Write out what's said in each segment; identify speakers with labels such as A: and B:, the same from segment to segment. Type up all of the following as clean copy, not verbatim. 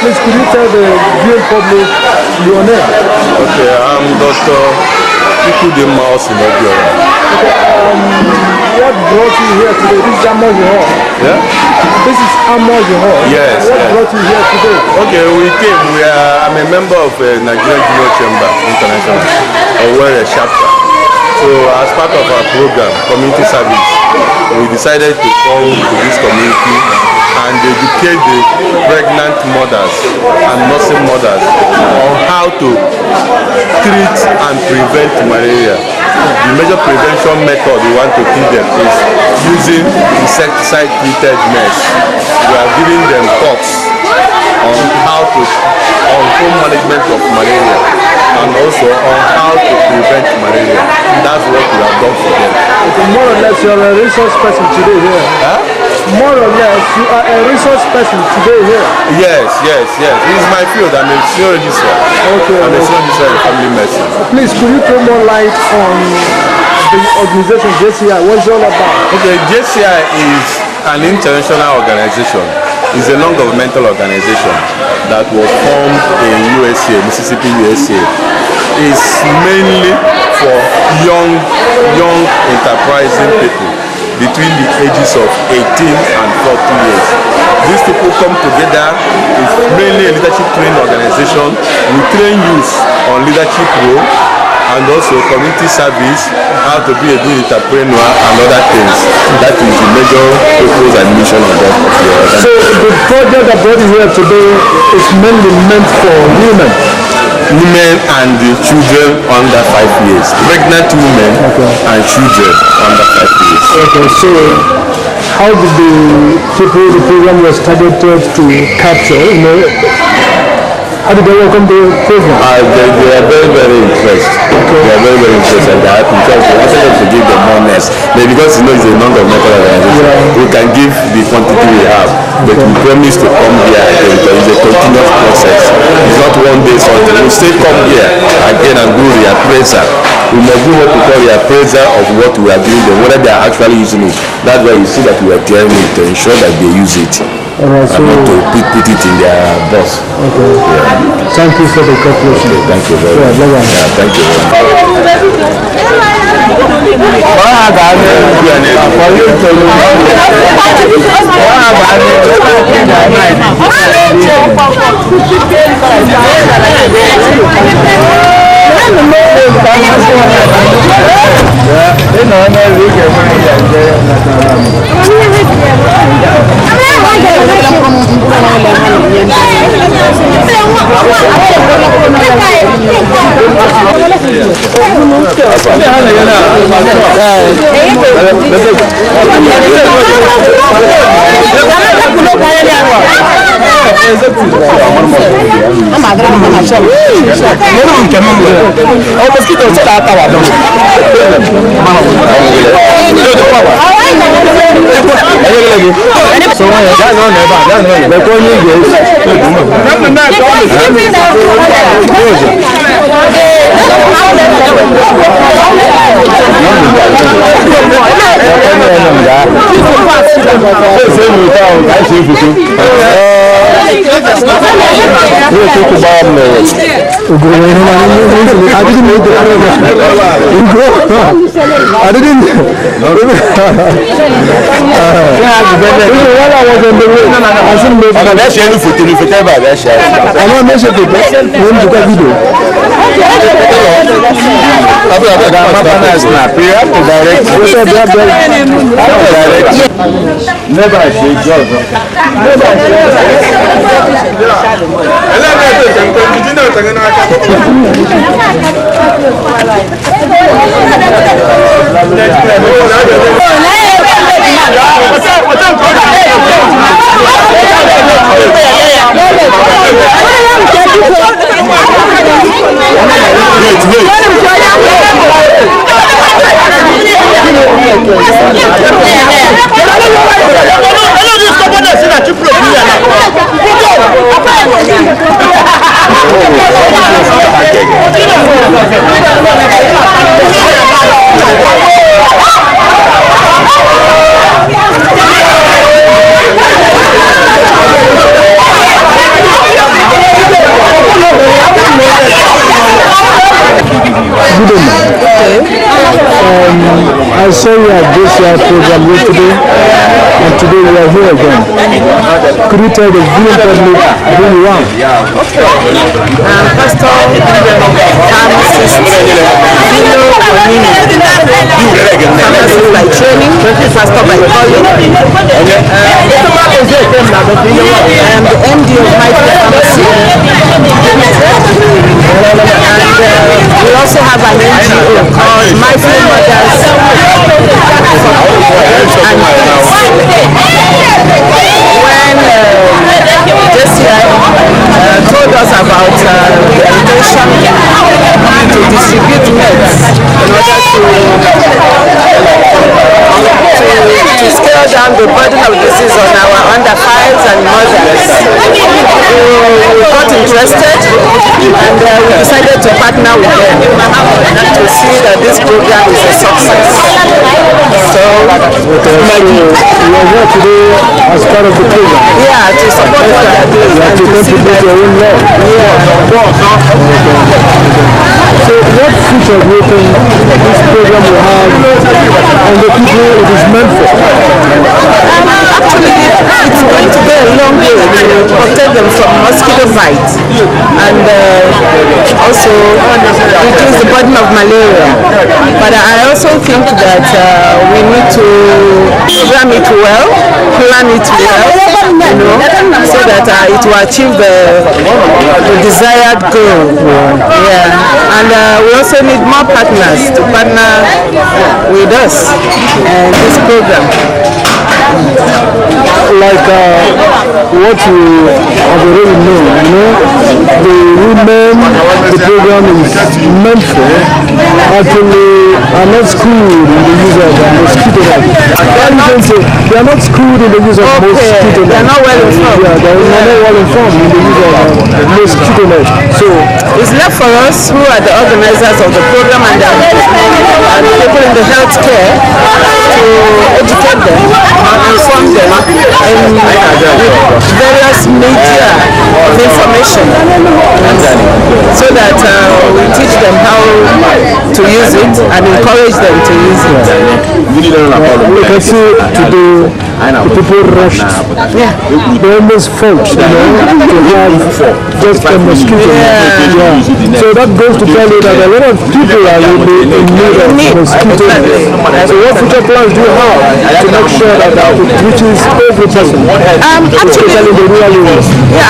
A: Please, could you tell the viewing public your name?
B: Okay, I'm Dr. Ikude Mouse in Obiora.
A: Okay, what brought you here today? This is Amoji Hall.
B: Yeah?
A: This is Amoji Hall.
B: Yes.
A: What brought you here today?
B: Okay, I'm a member of Nigerian Junior Chamber International, a chapter. So as part of our program, community service, we decided to come to this community and educate the pregnant mothers and nursing mothers on how to treat and prevent malaria. The major prevention method we want to teach them is using insecticide-treated nets. We are giving them talks on how to home management of malaria and also on how to prevent malaria. That's what we have done for them.
A: Okay, more or less, you are a resource person today here.
B: Huh?
A: More or less, you are a resource person today here.
B: Yes. This is my field. I'm a senior registrar.
A: Okay.
B: I'm a senior registrar in family medicine.
A: Please, could you throw more light on the organization JCI? What's it all about?
B: Okay, JCI is an international organization. It's a non-governmental organization that was formed in USA, Mississippi, USA. It's mainly for young enterprising people between the ages of 18 and 40 years. These people come together. It's mainly a leadership training organization. We train youth on leadership role and also community service, how to be a good entrepreneur and other things. That is the major purpose and mission of the organization.
A: So the project that brought you here today is mainly meant for women
B: and the children under 5 years. Pregnant women and children under 5 years.
A: Okay, so how did the program was targeted to capture, how did they welcome the program?
B: They are very, very impressed. Okay. They are very, very impressed and they are happy because they wanted us to give them more nest. Because it's a non-governmental organization, we can give the quantity we have, but we promise to come here again because it's a continuous process. It's not one day something. We still come here again and do the appraisal. We must do what we call the appraisal of what we are giving them, whether they are actually using it. That's why you see that we are clearing it to ensure that they use it.
A: Alright, so
B: not to put it in their box.
A: Okay. Yeah. Thank you for the cooperation.
B: Okay, thank you very much. Yeah, thank you
A: I saw you at this program yesterday, and today you are here again. Could you tell the viewing public who you are?
C: Pastor, pharmacist, pharmacist by training, pastor by calling. I am the MD of Mighty Pharmacy. And we also have an NGO called Mighty Mothers and when JCI told us about the intention to distribute meds in order to scale down the burden of disease on our under 5s and mothers. We got interested and we decided to partner with them to see that this program is a success. So,
A: you are here today as part of the program.
C: Yeah, to support what they are doing and to contribute your own love.
A: So what future do you think this program will have on the people it is meant for?
C: Actually, it's going to go a long way to protect them from mosquito bites and also reduce the burden of malaria. But I also think that we need to program it well, plan it well, so that it will achieve the desired goal. Yeah. And we also need more partners to partner with us in this program.
A: Like what you have already known, the women the program is meant for actually are not schooled in the use of mosquito net. They are not schooled in the use of mosquito net.
C: They are not well informed.
A: Yeah, they are not well informed in the use of mosquito net. So
C: it's left for us, who are the organizers of the program and the people in the healthcare, to educate them and inform them in various media of information, so that we teach them how to use it and encourage them to use it.
A: We can see today the people rushed. They almost fought, to have just a mosquito net. Yeah. So that goes to tell you that a lot of people are really in need of mosquito net. So what future plans do you have to make sure that it reaches every person?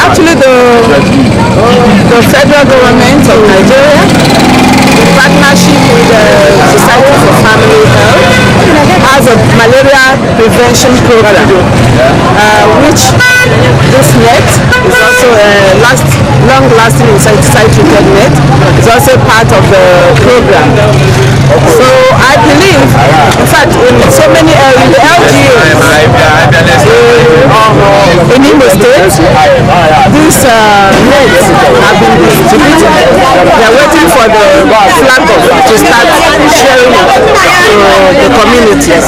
C: Actually, the federal government of Nigeria, in partnership with the Society for Family Health, has a malaria prevention program, which this net is also a long-lasting insecticide-treated net. It's also part of the program. So I believe, in fact, in so many areas, the LGAs in Imo State, these nets have been distributed. They are waiting for the flag to start sharing it to the communities.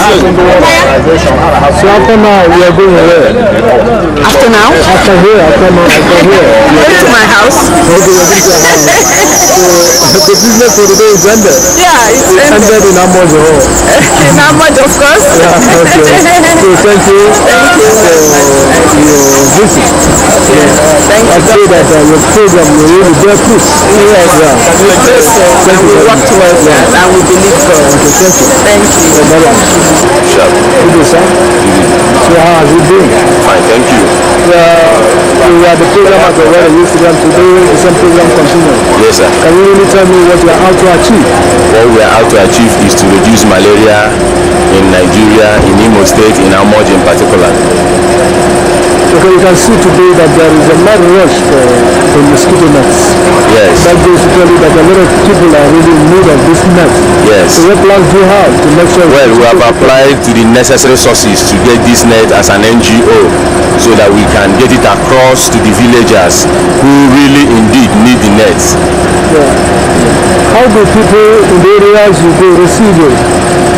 A: So after now, we are going where?
C: After now?
A: After here.
C: Going to my house.
A: So the business for the day is ended.
C: Yeah, it's
A: ended in Amojo.
C: In Amojo, of course.
A: Yeah, okay. So thank you for your visit.
C: Thank you.
A: I say that your program will really bear fruit.
C: Yes. And we work towards that, and we believe God.
A: Okay, thank you.
C: Thank you.
B: Sure.
A: Good day, sir. So how are you doing?
B: Fine, thank you.
A: We had the program at the weather yesterday, and today the same program continues.
B: Yes, sir.
A: Can you really tell me what you are out to achieve?
B: What we are out to achieve is to reduce malaria in Nigeria, in Imo State, in Amoji in particular.
A: Okay, you can see today that there is a mad rush for the mosquito nets.
B: Yes.
A: That goes to tell you that a lot of people are really in need of this net.
B: Yes.
A: So what plans do you have to make sure?
B: Well, we have applied to the necessary sources to get this net as an NGO, so that we can get it across to the villagers who really indeed need the nets.
A: Yeah. How do people in the areas you go receive it?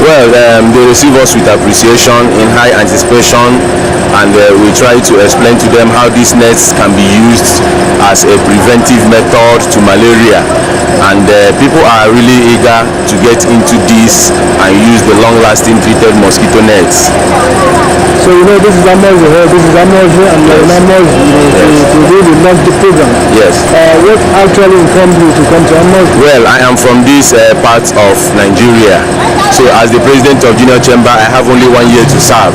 B: Well, they receive us with appreciation, in high anticipation, and we try to explain to them how these nets can be used as a preventive method to malaria, and people are really eager to get into this and use the long-lasting treated mosquito nets.
A: So this is Amos here, this is Amos, and Amos to really launch the program.
B: Yes.
A: What actually informed you to come to Amos?
B: Well, I am from this part of Nigeria, so as the president of Junior Chamber, I have only 1 year to serve,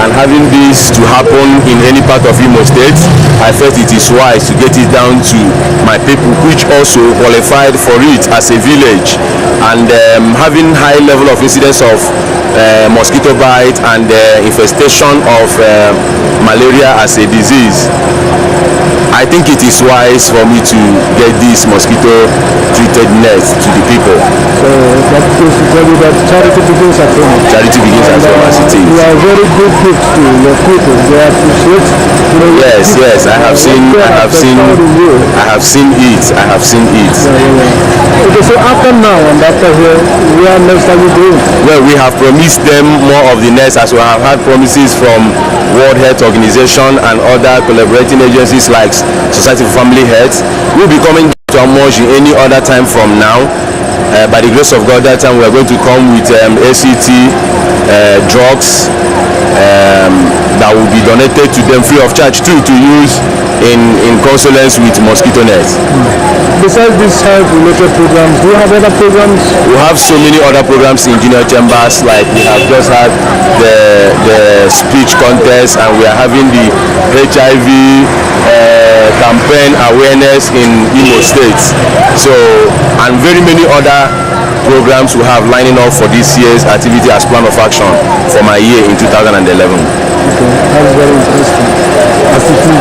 B: and having this to happen in any part of Imo State, I felt it is wise to get it down to my people, which also qualified for it as a village, and having high level of incidence of mosquito bite and infestation of malaria as a disease. I think it is wise for me to get this mosquito treated net to the people.
A: So that goes to tell you that charity begins at home.
B: Charity begins at home as it is.
A: You are very good gift to your people. They appreciate.
B: Yes, I have seen it.
A: Okay, so after now and after here, where next are you doing?
B: Well, we have promised them more of the nets, as we have had promises from World Health Organization and other collaborating agencies like Society for Family Health. We'll be coming to Amos any other time from now. By the grace of God, that time we are going to come with ACT drugs that will be donated to them free of charge too, to use in consonance with mosquito nets.
A: Besides these health-related programs, do you have other programs?
B: We have so many other programs in Junior Chambers, like we have just had the speech contest, and we are having the HIV campaign awareness in Imo State. So, and very many other programs we have lining up for this year's activity as plan of action for my year in 2011.
A: Okay, that's very interesting. As it is,